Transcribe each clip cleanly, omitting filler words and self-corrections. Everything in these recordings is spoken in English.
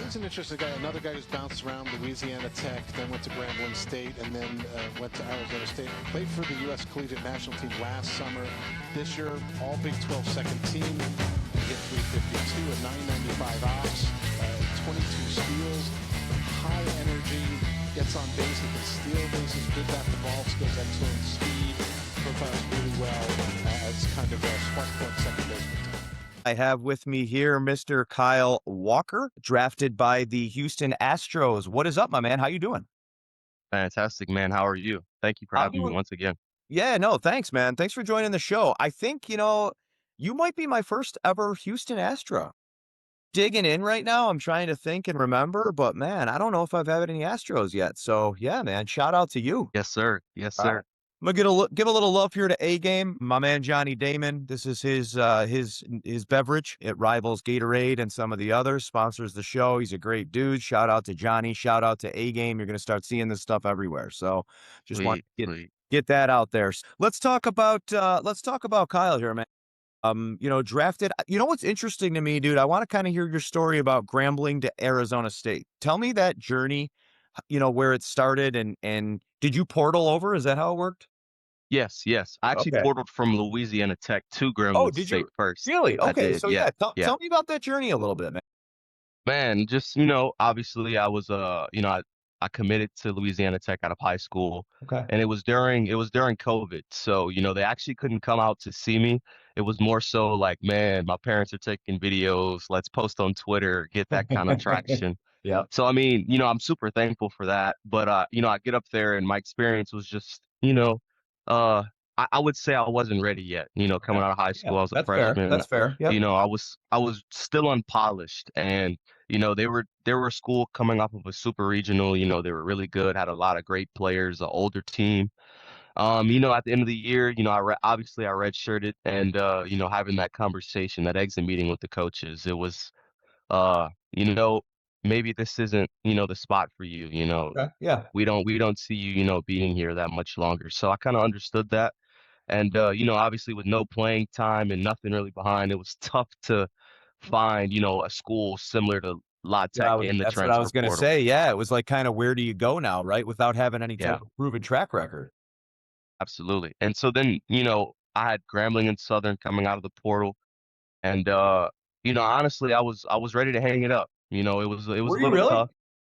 He's an interesting guy. Another guy who's bounced around Louisiana Tech, then went to Grambling State, and then went to Arizona State. Played for the U.S. Collegiate National Team last summer. This year, all Big 12 second team. He hit 352, a 995 ops, 22 steals, high energy, gets on base, he can steal bases, good bat to ball skills, excellent speed, profiles really well as kind of a spark plug second baseman. I have with me here Mr. Kyle Walker, drafted by the Houston Astros. What is up, my man? How you doing? Fantastic, man. How are you? Thank you for having me once again. Yeah, no, thanks, man. Thanks for joining the show. I think, you might be my first ever Houston Astro. Digging in right now, I'm trying to think and remember, but man, I don't know if I've had any Astros yet. So yeah, man, shout out to you. Yes, sir. Yes, sir. I'm gonna give a little love here to A Game, my man Johnny Damon. This is his beverage. It rivals Gatorade and some of the others. Sponsors the show. He's a great dude. Shout out to Johnny. Shout out to A Game. You're gonna start seeing this stuff everywhere. So just want to get that out there. Let's talk about Kyle here, man. Drafted. You know what's interesting to me, dude? I want to kind of hear your story about Grambling to Arizona State. Tell me that journey. Where it started and did you portal over? Is that how it worked? Yes. I actually portaled from Louisiana Tech to Grambling State first. Really? Okay. So yeah. Tell me about that journey a little bit, man. Man, just, obviously I was, I committed to Louisiana Tech out of high school. Okay. And it was during COVID. So, they actually couldn't come out to see me. It was more so like, man, my parents are taking videos. Let's post on Twitter, get that kind of traction. Yeah. So, I mean, I'm super thankful for that. But, I get up there and my experience was just, I would say I wasn't ready yet, coming out of high school. I was a freshman. That's fair. Yep. I was still unpolished and, they were a school coming off of a super regional, they were really good, had a lot of great players, an older team. At the end of the year, obviously I redshirted and, having that conversation, that exit meeting with the coaches, it was, maybe this isn't, the spot for you, Okay. Yeah. we don't see you, being here that much longer. So I kind of understood that. And, obviously with no playing time and nothing really behind, it was tough to find, a school similar to La Tech in the transfer portal. That's what I was going to say. Yeah. It was like kind of where do you go now, right? Without having any type of proven track record. Absolutely. And so then, I had Grambling and Southern coming out of the portal. And, honestly, I was ready to hang it up. It was a little tough.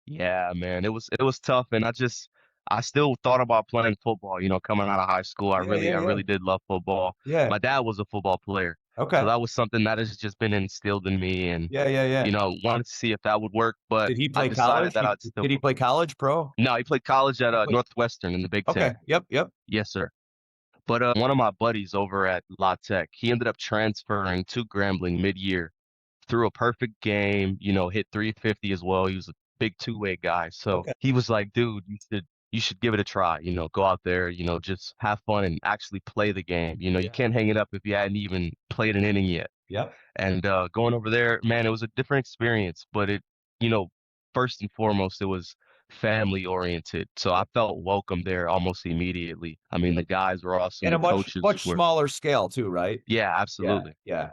Yeah, man, it was tough. And I still thought about playing football, coming out of high school. I really did love football. Yeah. My dad was a football player. Okay. So that was something that has just been instilled in me and, Yeah. Wanted to see if that would work. But did he play college? Did he play college pro? No, he played college at Northwestern in the Big Ten. Okay. Yep. Yes, sir. But one of my buddies over at La Tech, he ended up transferring to Grambling mid-year, threw a perfect game, hit 350 as well. He was a big two-way guy. So he was like, dude, you should give it a try, go out there, just have fun and actually play the game. You can't hang it up if you hadn't even played an inning yet. Yep. And going over there, man, it was a different experience, but first and foremost, it was family oriented. So I felt welcome there almost immediately. I mean, the guys were awesome. And a much smaller scale too, right? Yeah, absolutely. Yeah.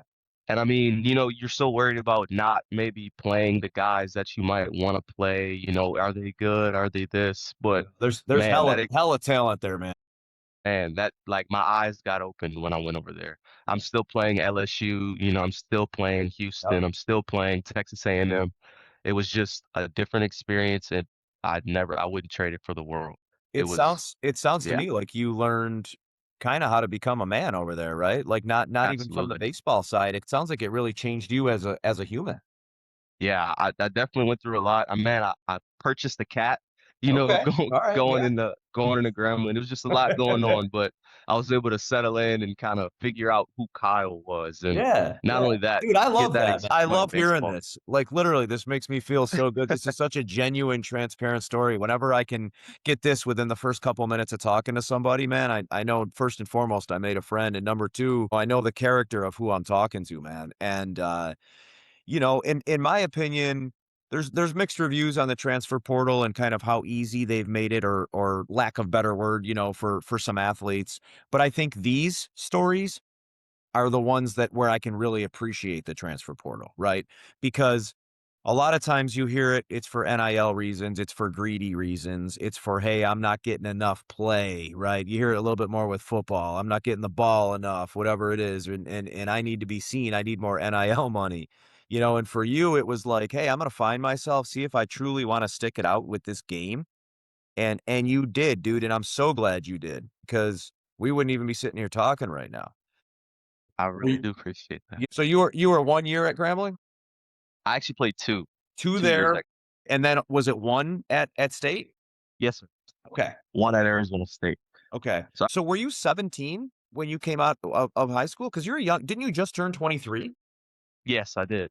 And I mean, you're so worried about not maybe playing the guys that you might want to play. Are they good? Are they this? But there's hella talent there, man. And that, like, my eyes got opened when I went over there. I'm still playing LSU. I'm still playing Houston. Yep. I'm still playing Texas A&M. It was just a different experience, and I wouldn't trade it for the world. It sounds to me like you learned kind of how to become a man over there, right? Like not even from the baseball side. It sounds like it really changed you as a human. Yeah, I definitely went through a lot. I purchased a cat, going into Grambling. It was just a lot going on, but I was able to settle in and kind of figure out who Kyle was. And not only that, dude, I love that. I love hearing this. Like literally, this makes me feel so good. This is such a genuine, transparent story. Whenever I can get this within the first couple minutes of talking to somebody, man, I know first and foremost, I made a friend. And number two, I know the character of who I'm talking to, man. And, in my opinion, there's mixed reviews on the transfer portal and kind of how easy they've made it or lack of better word, for some athletes. But I think these stories are the ones where I can really appreciate the transfer portal, right? Because A lot of times you hear it, it's for NIL reasons, it's for greedy reasons, it's for, hey, I'm not getting enough play, right? You hear it a little bit more with football. I'm not getting the ball enough, whatever it is, and I need to be seen. I need more NIL money. And for you, it was like, hey, I'm gonna find myself, see if I truly want to stick it out with this game. And you did, dude, and I'm so glad you did, because we wouldn't even be sitting here talking right now. I really do appreciate that. So you were 1 year at Grambling? I actually played 2 2 years there, at and then was it 1 at State? yes, sir. Okay, 1 at Arizona State. okay. So So were you 17 when you came out of high school? Because 'Cause you're young, didn't you just turn 23? yes, I did.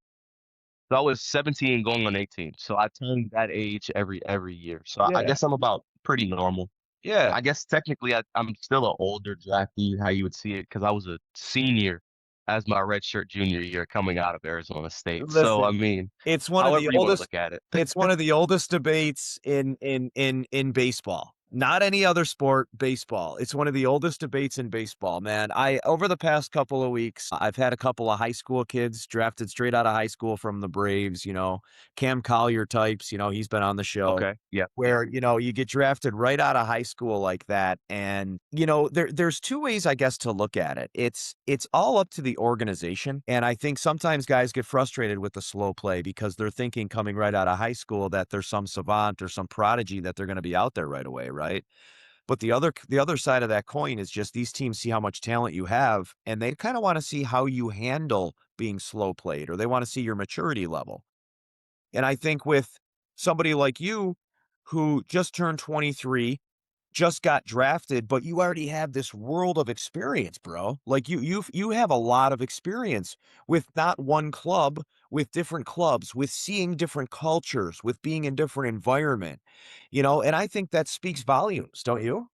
So I was 17 going on 18. So I turned that age every year. So I Yeah. guess I'm about pretty normal. Yeah. I guess technically I'm still an older draftee, how you would see it, because I was a senior as my redshirt junior year coming out of Arizona State. So I Listen, mean, it's one of the however you want to oldest look at it. it's one of the oldest debates in baseball. Not any other sport, baseball. It's one of the oldest debates in baseball, man. Over the past couple of weeks, I've had a couple of high school kids drafted straight out of high school from the Braves, Cam Collier types, he's been on the show. Okay. Yeah. Where, you get drafted right out of high school like that. And, there's two ways, I guess, to look at it. It's all up to the organization. And I think sometimes guys get frustrated with the slow play because they're thinking coming right out of high school that there's some savant or some prodigy that they're going to be out there right away, right? But the other side of that coin is just these teams see how much talent you have, and they kind of want to see how you handle being slow played, or they want to see your maturity level. And I think with somebody like you who just turned 23, just got drafted, but you already have this world of experience, bro. Like you have a lot of experience with not one club, with different clubs, with seeing different cultures, with being in different environment, and I think that speaks volumes, don't you?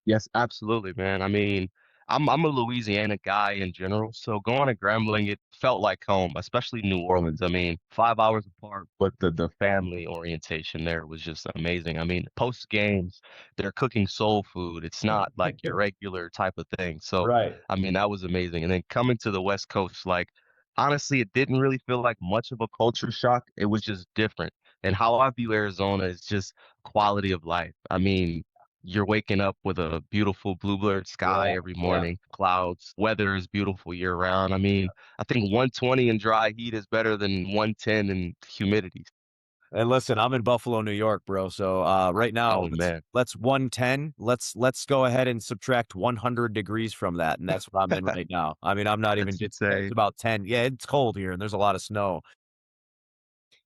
Yes, absolutely, man. I mean, I'm a Louisiana guy in general, so going to Grambling, it felt like home, especially New Orleans. I mean, 5 hours apart, but the family orientation there was just amazing. I mean, post games, they're cooking soul food. It's not like your regular type of thing. So, Right. I mean, that was amazing. And then coming to the West Coast, like honestly, it didn't really feel like much of a culture shock. It was just different. And how I view Arizona is just quality of life. I mean, you're waking up with a beautiful bluebird sky Yeah. every Yeah. morning, clouds, weather is beautiful year round. I mean, I think 120 in dry heat is better than 110 in humidity. And listen, I'm in Buffalo, New York, bro. So right now, Oh let's man, let's 110. Let's go ahead and subtract 100 degrees from that, and that's what I'm in right now. I mean, I'm not even. that's It's insane. about 10. Yeah, it's cold here, and there's a lot of snow.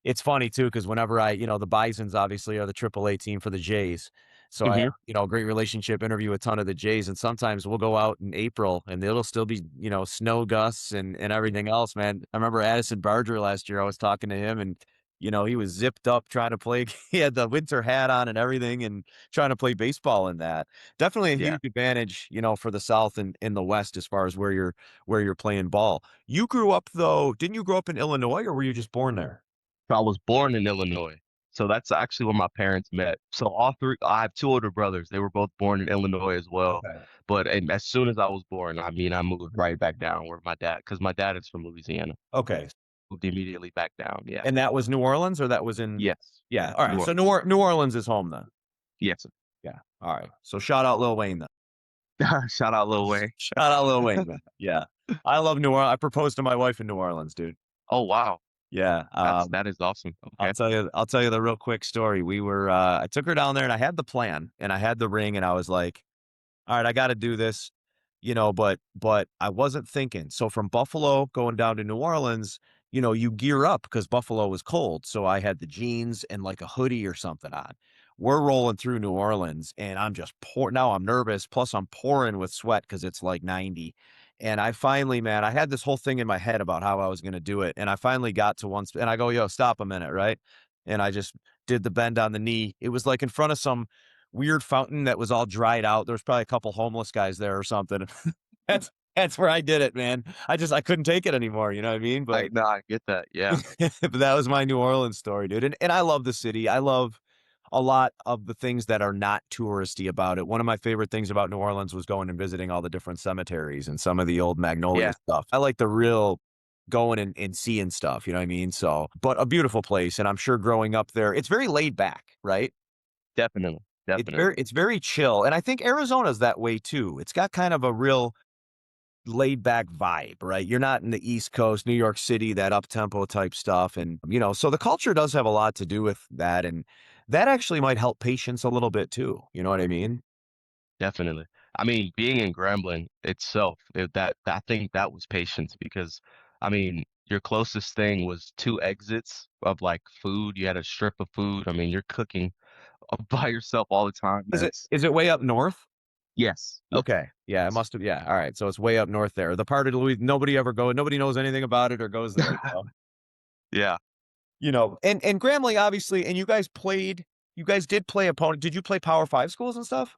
It's funny too, because whenever the Bisons obviously are the AAA team for the Jays. So I have, Hmm. a great relationship, interview a ton of the Jays, and sometimes we'll go out in April and it'll still be, snow gusts and everything else, man. I remember Addison Barger last year. I was talking to him and, he was zipped up trying to play. He had the winter hat on and everything and trying to play baseball in that. Definitely a Yeah. huge advantage, for the South and in the West as far as where you're playing ball. You grew up though, didn't you grow up in Illinois or were you just born there? So I was born in Illinois. So that's actually where my parents met. So all three, I have two older brothers. They were both born in Illinois as well. Okay. But and as soon as I was born, I mean, I moved right back down where my dad, because my dad is from Louisiana, Okay. moved immediately back down. Yeah. And that was New Orleans or that was in Yes. yeah, all New right. So Orleans. New Orleans is home then. Yes. Yeah. All right. So shout out Lil Wayne then. Shout out Lil Wayne. Shout out Lil Wayne, man. Yeah. I love New Orleans. I proposed to my wife in New Orleans, dude. Oh wow. Yeah. That is awesome. I'll Okay. tell you the real quick story. We were I took her down there and I had the plan and I had the ring and I was like, all right, I got to do this, but I wasn't thinking. So from Buffalo going down to New Orleans, you gear up because Buffalo was cold. So I had the jeans and like a hoodie or something on. We're rolling through New Orleans and I'm just pour now I'm nervous. Plus I'm pouring with sweat because it's like 90. And I finally, man, I had this whole thing in my head about how I was going to do it. And I finally got to and I go, yo, stop a minute, right? And I just did the bend on the knee. It was like in front of some weird fountain that was all dried out. There was probably a couple homeless guys there or something. That's where I did it, man. I couldn't take it anymore. You know what I mean? But I get that. Yeah. but that was my New Orleans story, dude. And I love the city. I love a lot of the things that are not touristy about it. One of my favorite things about New Orleans was going and visiting all the different cemeteries and some of the old Magnolia Yeah. stuff. I like the real going and seeing stuff, you know what I mean? So, but a beautiful place, and I'm sure growing up there, it's very laid back, right? Definitely, It's very definitely. it's very chill, and I think Arizona's that way too. It's got kind of a real laid back vibe, right? You're not in the East Coast, New York City, that up tempo type stuff. And, so the culture does have a lot to do with that. And that actually might help patience a little bit too. You know what I mean? Definitely. I mean, being in Grambling itself, I think that was patience because, I mean, your closest thing was two exits of like food. You had a strip of food. I mean, you're cooking by yourself all the time, Is man. it is it way up north? Yes, yes, Okay. Yeah, it must have. Yeah. All right. So it's way up north there. The part of Louis nobody knows anything about it or goes there. yeah. And Grambling, obviously, and you guys did play opponent. Did you play Power Five schools and stuff?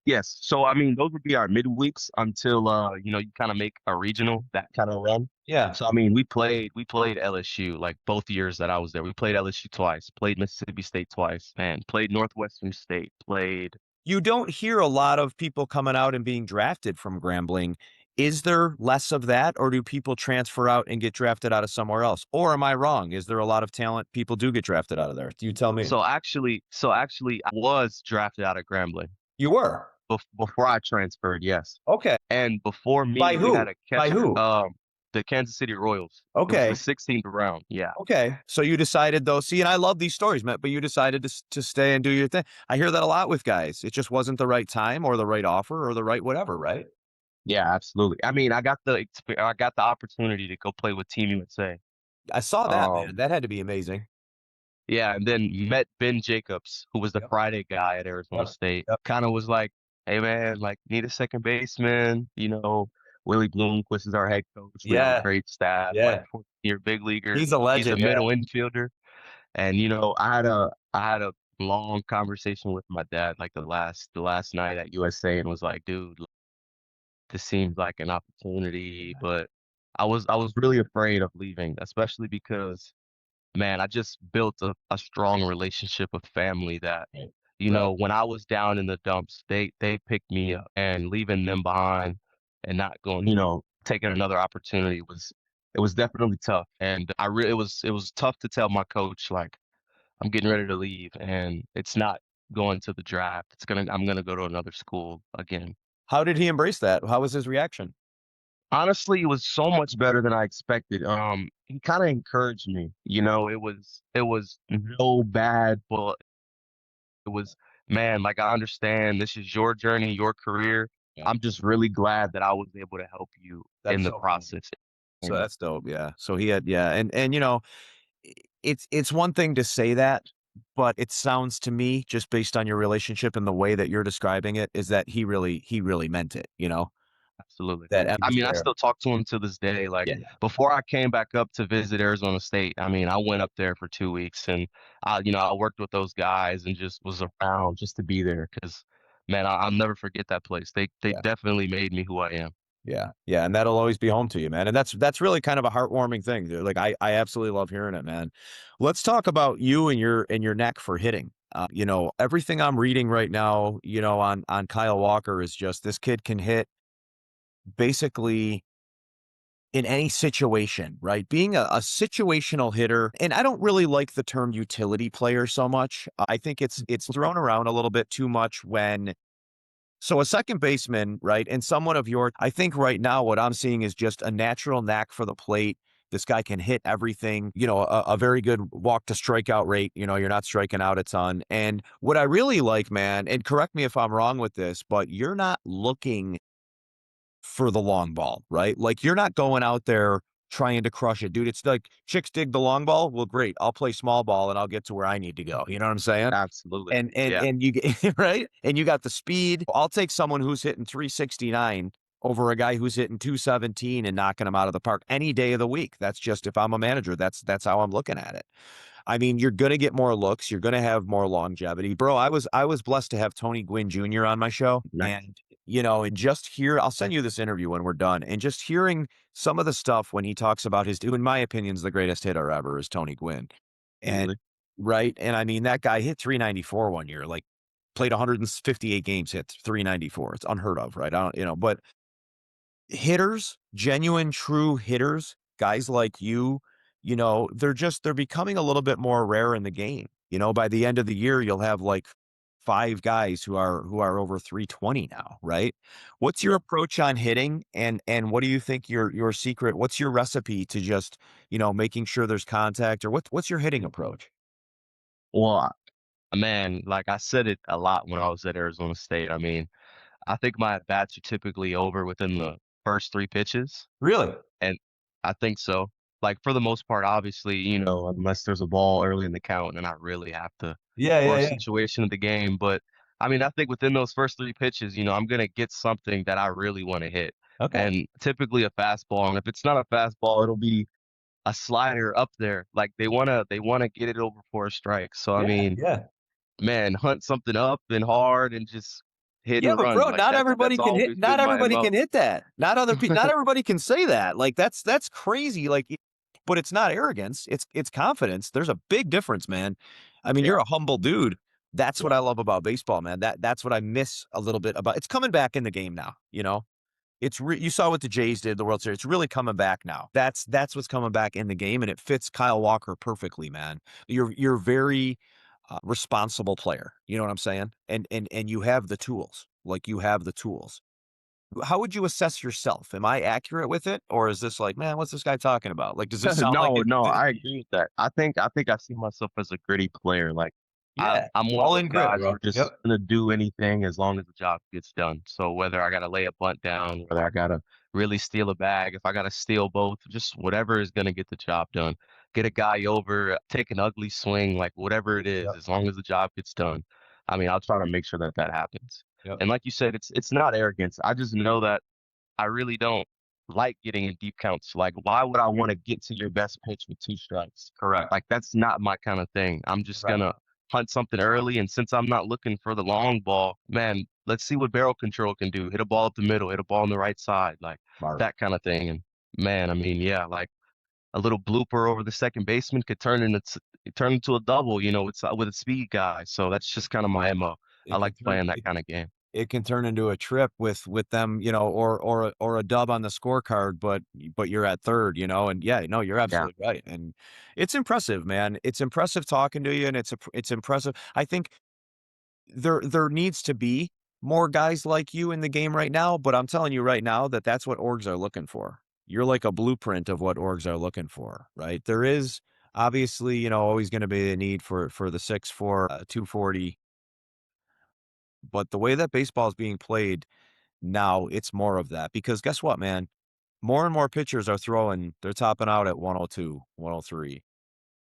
Yes. So I mean, those would be our midweeks until you kind of make a regional, that kind of run. Yeah. So I mean, we played LSU like both years that I was there. We played LSU twice, played Mississippi State twice, and played Northwestern State, played. You don't hear a lot of people coming out and being drafted from Grambling. Is there less of that, or do people transfer out and get drafted out of somewhere else? Or am I wrong? Is there a lot of talent people do get drafted out of there? Do you tell me? So actually, I was drafted out of Grambling You were. before I transferred. Yes, Okay. and before By me, we had who? a By catcher, who? the Kansas City Royals. It was the Okay. 16th round. Yeah. Okay. So you decided though, see, and I love these stories, Matt, but you decided to stay and do your thing. I hear that a lot with guys. It just wasn't the right time or the right offer or the right whatever, right? Yeah, absolutely. I mean, I got the opportunity to go play with Team USA. I saw that, man. Um, That had to be amazing. yeah, and then met Ben Jacobs, who was the Yep. Friday guy at Arizona Yep. State. Yep. Kind of was like, "Hey man, like need a second baseman." Willie Bloomquist is our head coach. We have a Yeah. great staff, like Yeah. 14-year big leaguer. He's a He's a legend. Yeah. middle infielder, and I had a long conversation with my dad like the last night at USA, and was like, "Dude, this seems like an opportunity," but I was really afraid of leaving, especially because, man, I just built a strong relationship with family that, Right. when I was down in the dumps, they picked me up, and leaving them behind and not going, taking another opportunity it was definitely tough. And it was tough to tell my coach like I'm getting ready to leave and it's not going to the draft. I'm gonna go to another school again. How did he embrace that? How was his reaction? Honestly, it was so much better than I expected. He kind of encouraged me. It was no bad, but it was, man, like I understand this is your journey, your career. Yeah. I'm just really glad that I was able to help you That's in the so cool. process. So And that's dope. Yeah. So he had, yeah. And it's one thing to say that, but it sounds to me, just based on your relationship and the way that you're describing it, is that he really meant it, absolutely. that he I was mean, I there. still talk to him to this day. Like Yeah. before I came back up to visit Arizona State, I mean, I went up there for 2 weeks and I worked with those guys and just was around just to be there because, man, I'll never forget that place. They Yeah. definitely made me who I am. Yeah. Yeah. And that'll always be home to you, man. And that's really kind of a heartwarming thing, dude. Like I absolutely love hearing it, man. Let's talk about you and your neck for hitting. Everything I'm reading right now, on Kyle Walker is just this kid can hit basically in any situation, right? Being a situational hitter, and I don't really like the term utility player so much. I think it's thrown around a little bit too much when so a second baseman, right? And someone of your I think right now what I'm seeing is just a natural knack for the plate. This guy can hit everything, a very good walk to strikeout rate. You're not striking out a ton. And what I really like, man, and correct me if I'm wrong with this, but you're not looking for the long ball, right? Like you're not going out there trying to crush it, dude. It's like chicks dig the long ball. Well, great. I'll play small ball and I'll get to where I need to go. You know what I'm saying? Absolutely. And Yeah, and you get right, and you got the speed. I'll take someone who's hitting 369 over a guy who's hitting 217 and knocking them out of the park any day of the week. That's just if I'm a manager, that's how I'm looking at it. I mean, you're gonna get more looks, you're gonna have more longevity. Bro, I was blessed to have Tony Gwynn Jr. on my show. nice. And just hear I'll send you this interview when we're done. And just hearing some of the stuff when he talks about who in my opinion is the greatest hitter ever is Tony Gwynn. And Absolutely. right. And I mean, that guy hit 394 one year, like played 158 games, hit 394. It's unheard of, right? I don't, but hitters, genuine, true hitters guys like you, they're becoming a little bit more rare in the game. By the end of the year, you'll have like 5 guys who are over 320 now, right? What's your approach on hitting, and what do you think your secret? What's your recipe to just making sure there's contact, or what's your hitting approach? Well, man, like I said it a lot when I was at Arizona State. I mean, I think my at bats are typically over within the first 3 pitches. Really? And I think so. Like for the most part, obviously, unless there's a ball early in the count and I really have to, Yeah, or yeah, a yeah. situation of the game. But I mean, I think within those first 3 pitches, I'm gonna get something that I really want to hit. Okay. And typically a fastball. And if it's not a fastball, it'll be a slider up there. Like they wanna get it over for a strike. So I Yeah, mean, yeah. man, hunt something up and hard and just hit Yeah, and but run. bro, Like that's always not been my everybody MO. can hit that. Not everybody can say that. Like that's crazy. But it's not arrogance. It's confidence. There's a big difference, man. I mean, Yeah. you're a humble dude. That's what Yeah. I love about baseball, man. That's what I miss a little bit about. It's coming back in the game now. You saw what the Jays did, the World Series. It's really coming back now. That's what's coming back in the game, and it fits Kyle Walker perfectly, man. You're very responsible player. You know what I'm saying? And you have the tools. Like you have the tools. How would you assess yourself? Am I accurate with it, or is this like, man, what's this guy talking about? Like, does this sound like No, it? no, I agree with that. I think I see myself as a gritty player. Like Yeah, I'm one of all those in grit, guys who bro. are just Yep. gonna do anything as long as the job gets done. So whether I gotta lay a bunt down, whether I gotta really steal a bag, if I gotta steal both, just whatever is gonna get the job done. Get a guy over, take an ugly swing, like whatever it is, Yep. as long as the job gets done. I mean, I'll try to make sure that that happens. Yep. And like you said, it's not arrogance. I just know that I really don't like getting in deep counts. Like, why would I want to get to your best pitch with 2 strikes? Correct. Like, that's not my kind of thing. I'm just Correct. gonna hunt something early, and since I'm not looking for the long ball, man, let's see what barrel control can do. Hit a ball at the middle, hit a ball on the right side, like Smart. that kind of thing. And man, I mean, yeah, like a little blooper over the second baseman could turn into a double, with a speed guy. So that's just kind of my MO. I It can like turn playing that it, kind of game. it can turn into a trip with them, or a dub on the scorecard, but you're at third. And yeah, no, you're Yeah. absolutely right. And it's impressive, man. It's impressive talking to you, and it's impressive. I think there needs to be more guys like you in the game right now, but I'm telling you right now that's what orgs are looking for. You're like a blueprint of what orgs are looking for, right? There is obviously, always going to be a need for the 6'4", 240, but the way that baseball is being played now, it's more of that because guess what, man? More and more pitchers are they're topping out at 102, 103.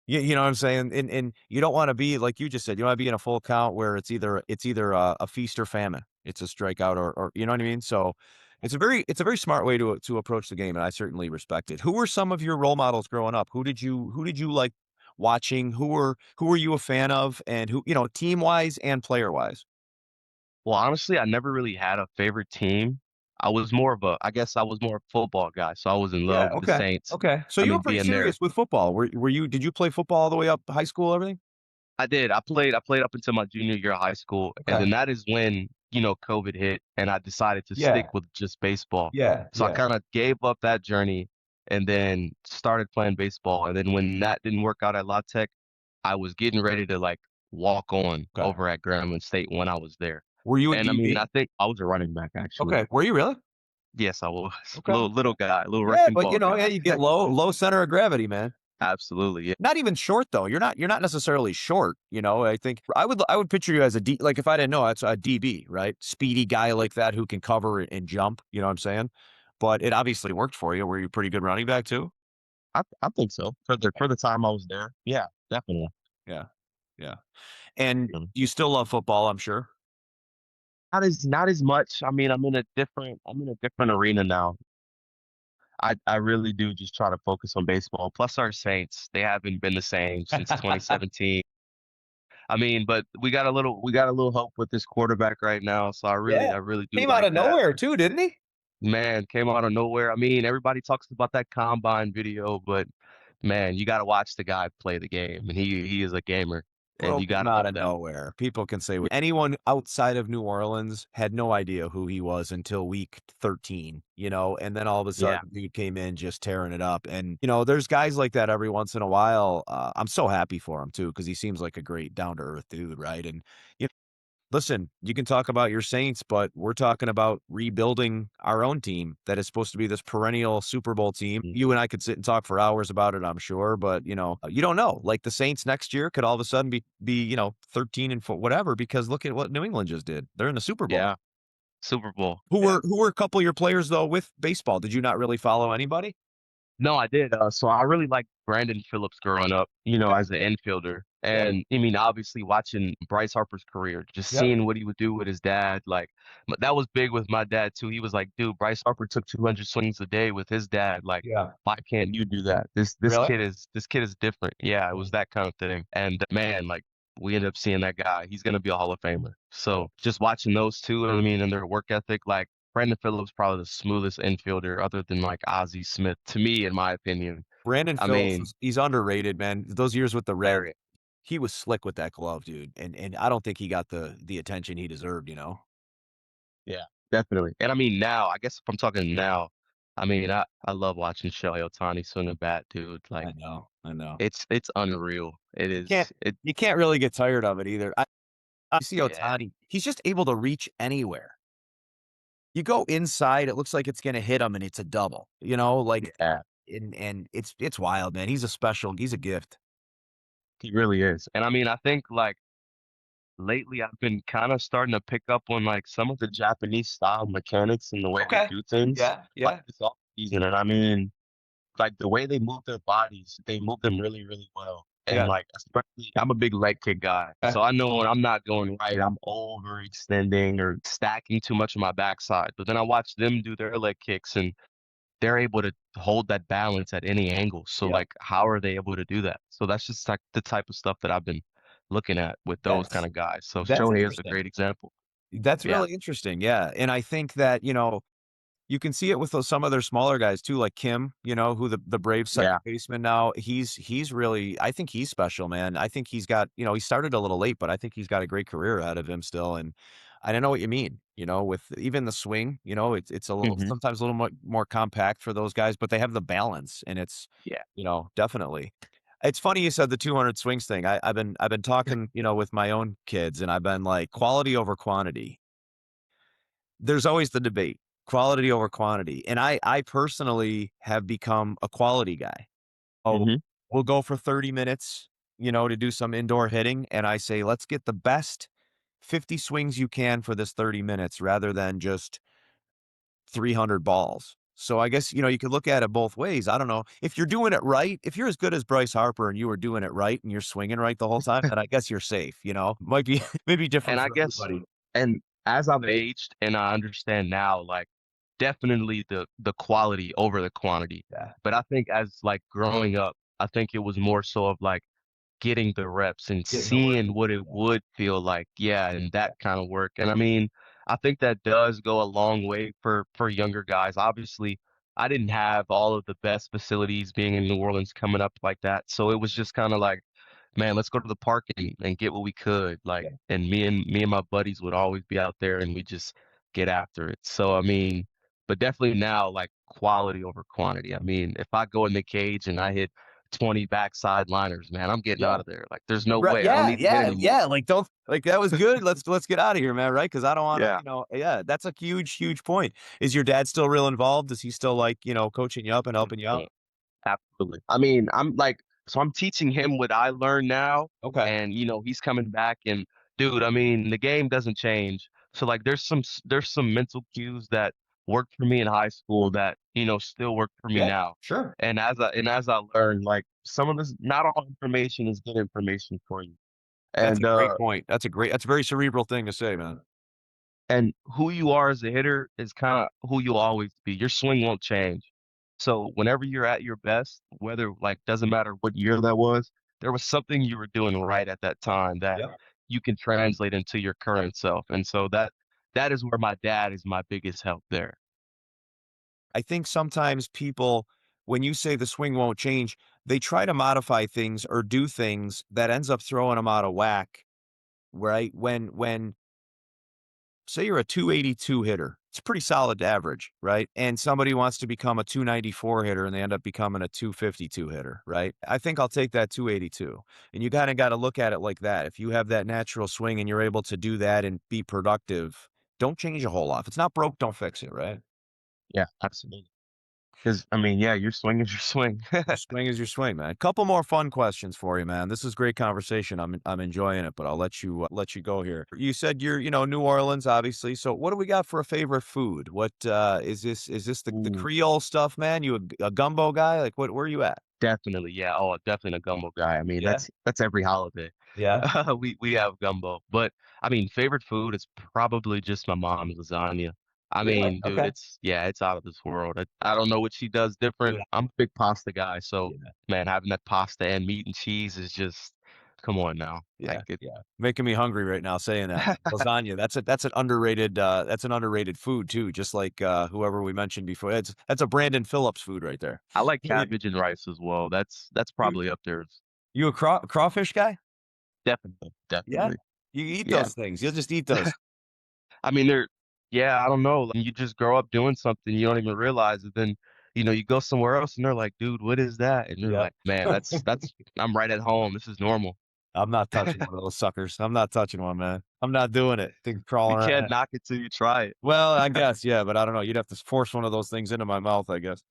You know what I'm saying? And you don't want to be like you just said. You want to be in a full count where it's either a feast or famine. It's a strikeout or you know what I mean. So it's a very smart way to approach the game, and I certainly respect it. Who were some of your role models growing up? Who did you like watching? Who were you a fan of, and who team wise and player wise? Well, honestly, I never really had a favorite team. I guess I was more a football guy, so I was in Yeah. love with the Okay. Saints. Okay. So I you were mean, pretty being there, serious with football. Did you play football all the way up high school? Everything? I did. I played up until my junior year of high school, and Okay. then that is when, COVID hit, and I decided to stick Yeah. with just baseball. Yeah. So I Yeah. kind of gave up that journey and then started playing baseball. And then when that didn't work out at La Tech, I was getting ready to like walk on Okay. over at Grambling State when I was there. Were you a And I mean, I DB? think I was a running back actually. Okay. Were you really? Yes, I was. Okay. Little guy, little Yeah, wrecking but ball yeah, guy. you get low center of gravity, man. Absolutely, yeah. Not even short though. You're not necessarily short. I think I would picture you as a D, like if I didn't know, it's a DB, right? Speedy guy like that who can cover and jump, you know what I'm saying? But it obviously worked for you. Were you a pretty good running back too? I think so. For the time I was there. Yeah, definitely. Yeah. Yeah. And Mhm. you still love football, I'm sure. Not as much. I mean, I'm in a different arena now. I really do just try to focus on baseball. Plus our Saints, they haven't been the same since 2017. I mean, but we got a little hope with this quarterback right now, so I really Yeah. I really do Came out like of that. nowhere too, didn't he? Man, came out of nowhere. I mean, everybody talks about that combine video, but man, you got to watch the guy play the game, and he is a gamer. and Broke you gotta out love of that. nowhere. People can say anyone outside of New Orleans had no idea who he was until week 13, and then all of a Yeah, sudden he came in just tearing it up. And, there's guys like that every once in a while. I'm so happy for him too, because he seems like a great down to earth dude, right? And listen, you can talk about your Saints, but we're talking about rebuilding our own team that is supposed to be this perennial Super Bowl team. mm, You and I could sit and talk for hours about it, I'm sure, but you don't know. Like the Saints next year could all of a sudden be 13 and whatever, because look at what New England just did. They're in the Super Bowl. yeah, Super Bowl. Who Yeah. were a couple of your players though with baseball? Did you not really follow anybody? No, I did. So I really liked Brandon Phillips growing up, as an infielder. Yeah. And I mean, obviously watching Bryce Harper's career, just Yep. seeing what he would do with his dad, like that was big with my dad too. He was like, dude, Bryce Harper took 200 swings a day with his dad. Like, Yeah. why can't you do that? This Really? kid is different. Yeah, it was that kind of thing. And man, like we ended up seeing that guy. He's gonna be a Hall of Famer. So just watching those two, I mean, and their work ethic, like Brandon Phillips probably the smoothest infielder other than like Ozzie Smith to me, in my opinion. Brandon I Phillips, mean, he's underrated, man. Those years with the Reds, very, he was slick with that glove, dude, and I don't think he got the attention he deserved. yeah, definitely. And I mean, now, I guess if I'm talking now, I mean, I love watching Shohei Ohtani swing a bat, dude. Like I know. it's unreal. It You can't is. It you can't really get tired of it either. I see Yeah, Ohtani, he's just able to reach anywhere. You go inside, it looks like it's gonna hit him, and it's a double, like, yeah, and it's wild, man. He's a gift. he really is. And I mean, I think like lately I've been kind of starting to pick up on like some of the Japanese style mechanics and the way they Okay. do things Yeah, like yeah, this off season. And I mean, like the way they move their bodies, they move them really, really well. And yeah. like, especially, I'm a big leg kick guy. Okay. So I know when I'm not going right, I'm overextending or stacking too much of my backside. But then I watch them do their leg kicks and they're able to hold that balance at any angle. So Yeah. like, how are they able to do that? So that's just like the type of stuff that I've been looking at with those kind That's of guys. So that's Shohei is a interesting. great example. That's Yeah. really interesting, yeah, and I think that, you can see it with those some of their smaller guys too, like Kim, who the Braves second Yeah. baseman now. He's really, I think he's special, man. I think he's got, he started a little late, but I think he's got a great career ahead of him still. And I don't know what you mean, with even the swing, it's a little Hmm. sometimes a little more compact for those guys, but they have the balance, and it's, Yeah. definitely. It's funny you said the 200 swings thing. I've been talking, with my own kids, and I've been like quality over quantity. There's always the debate, quality over quantity, and I personally have become a quality guy. Oh, Hmm. we'll go for 30 minutes, to do some indoor hitting, and I say, "Let's get the best 50 swings you can for this 30 minutes rather than just 300 balls." So I guess, you could look at it both ways. I don't know. If you're doing it right, if you're as good as Bryce Harper and you were doing it right and you're swinging right the whole time, then I guess you're safe. Might be maybe And different I for guess, everybody. and as I've aged and I understand now, like definitely the quality over the quantity. Yeah. But I think as like growing up, I think it was more so of like getting the reps and Getting the work. seeing what it would feel like. Yeah, and that kind of work. And I mean, I think that does go a long way for younger guys. Obviously, I didn't have all of the best facilities being in New Orleans coming up like that. So it was just kind of like, man, let's go to the park and get what we could. Like, Yeah. and me and my buddies would always be out there and we just get after it. So I mean, but definitely now like quality over quantity. I mean, if I go in the cage and I hit 20 backside liners, man, I'm getting Yeah. out of there. Like, there's no Right, way. I don't yeah, need to hit yeah, anymore. yeah, like, don't like, "That was good, let's get out of here, man," right? Because I don't wanna, Yeah. yeah, that's a huge, huge point. Is your dad still real involved? Is he still, like, coaching you up and helping you out? 100%. Absolutely. I mean, I'm like, so I'm teaching him what I learned now, Okay. and he's coming back, and dude, I mean, the game doesn't change. So like, there's some mental cues that worked for me in high school that still work for me Yeah, now. sure. And as I learned, like some of this, not all information is good information for you. That's a And great point. That's a very cerebral thing to say, man. who you are as a hitter is kind of who you'll always be. Your swing won't change. So whenever you're at your best, whether like doesn't matter what year that was, there was something you were doing right at that time that Yep. you can translate into your current self. And so that is where my dad is my biggest help there. I think sometimes people, when you say the swing won't change, they try to modify things or do things that ends up throwing them out of whack, right? When say you're a 282 hitter, it's a pretty solid average, right? And somebody wants to become a 294 hitter and they end up becoming a 252 hitter, right? I think I'll take that 282. And you kind of got to look at it like that. If you have that natural swing and you're able to do that and be productive, don't change a whole lot. If it's not broke, don't fix it, right? Yeah, absolutely. Because I mean, yeah, your swing is your swing. Your swing is your swing, man. Couple more fun questions for you, man. This is great conversation. I'm enjoying it, but I'll let you go here. You said you're, New Orleans, obviously. So what do we got for a favorite food? What is this? Is this the Ooh, Creole stuff, man? You a gumbo guy? Like what? Where are you at? definitely, yeah. Oh, definitely a gumbo guy. I mean, Yeah, that's every holiday. yeah, We have gumbo, but I mean, favorite food is probably just my mom's lasagna. I really? mean, dude, Okay. it's out of this world. I don't know what she does different. Yeah, I'm a big pasta guy, so yeah, man, having that pasta and meat and cheese is just, come on now. yeah, Like it, yeah. Making me hungry right now saying that, man. Lasagna. That's an underrated food too. Just like whoever we mentioned before. That's a Brandon Phillips food right there. I like You, cabbage and rice as well. That's you probably up there. you a crawfish guy? Definitely, Yeah? definitely. You eat Yeah. those things. You'll just eat those. I mean, yeah, I don't know. Like, you just grow up doing something, you don't even realize it. Then, you go somewhere else and they're like, dude, what is that? And you're Yeah. like, man, I'm right at home. This is normal. I'm not touching one of those suckers. I'm not touching one, man. I'm not doing it. Thing You crawling can't around. knock it till you try it. Well, I guess, yeah, but I don't know. You'd have to force one of those things into my mouth, I guess.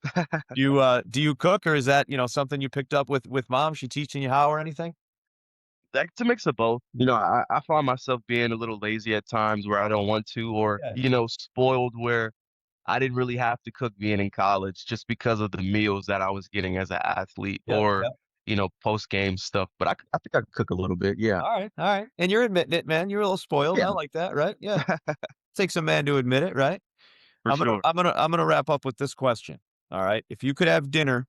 Do you cook or is that, something you picked up with mom? She teaching you how or anything? That's a mix of both. I find myself being a little lazy at times where I don't want to, or, Yeah. spoiled where I didn't really have to cook being in college just because of the meals that I was getting as an athlete Yep. or, Yep. post game stuff. But I think I could cook a little bit. Yeah, All right. All right. And you're admitting it, man. You're a little spoiled. I yeah, like that, right? Yeah. Takes a man to admit it, right? for sure. I'm gonna wrap up with this question. All right. If you could have dinner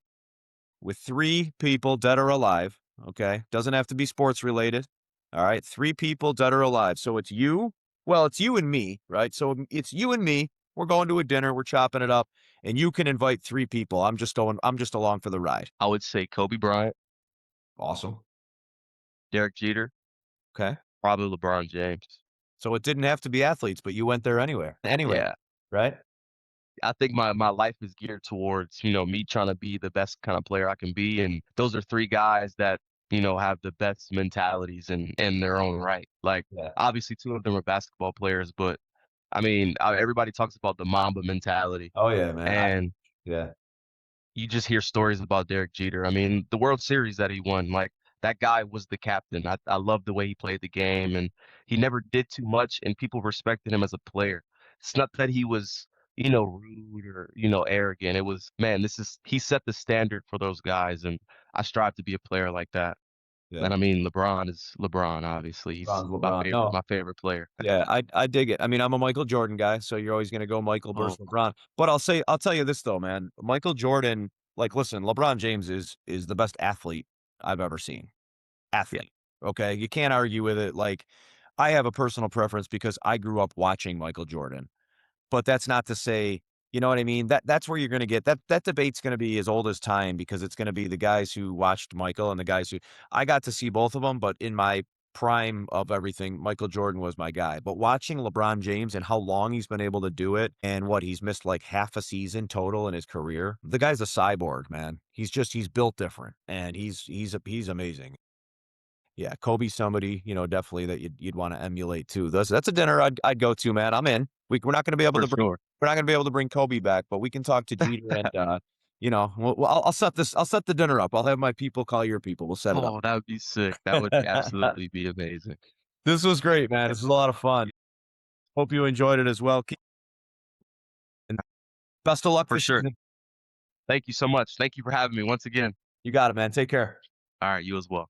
with 3 people, dead or alive, okay? Doesn't have to be sports related. All right? 3 people, dead or alive. So it's you and me, right? So it's you and me. We're going to a dinner, we're chopping it up, and you can invite 3 people. I'm just along for the ride. I would say Kobe Bryant, Awesome. Derek Jeter, Okay. probably LeBron James. So it didn't have to be athletes, but you went there anyway, Yeah. right? I think my life is geared towards, me trying to be the best kind of player I can be. And those are 3 guys that, have the best mentalities in their own right. Like, Yeah. obviously, 2 of them are basketball players, but I mean, everybody talks about the Mamba mentality. Oh yeah, man. And Yeah. you just hear stories about Derek Jeter. I mean, the World Series that he won, like that guy was the captain. I love the way he played the game, and he never did too much, and people respected him as a player. It's not that he was, rude or, arrogant. It was, man, he set the standard for those guys, and I strive to be a player like that. Yeah. And I mean, LeBron is LeBron, obviously. He's LeBron. No. my favorite player. Yeah, I dig it. I mean, I'm a Michael Jordan guy, so you're always gonna go Michael Oh, versus LeBron. But I'll tell you this though, man. Michael Jordan, like, listen, LeBron James is the best athlete I've ever seen. yeah, Athlete. Okay. You can't argue with it. Like, I have a personal preference because I grew up watching Michael Jordan. But that's not to say, you know what I mean? That's where you're gonna get that debate's gonna be as old as time because it's gonna be the guys who watched Michael and the guys who I got to see both of them, but in my prime of everything, Michael Jordan was my guy. But watching LeBron James and how long he's been able to do it and what he's missed like half a season total in his career, the guy's a cyborg, man. He's built different and he's amazing. Yeah, Kobe's somebody, definitely that you'd wanna emulate too. That's a dinner I'd go to, man. I'm in. We're not gonna be able for to bring sure. we're not gonna be able to bring Kobe back, but we can talk to Jeter and, I'll set the dinner up. I'll have my people call your people. We'll set it up. Oh, that would be sick. That would absolutely be amazing. This was great, man. Yeah, This was a lot of fun. Hope you enjoyed it as well. And best of luck for this sure. season. Thank you so much. Thank you for having me once again. You got it, man. Take care. All right, you as well.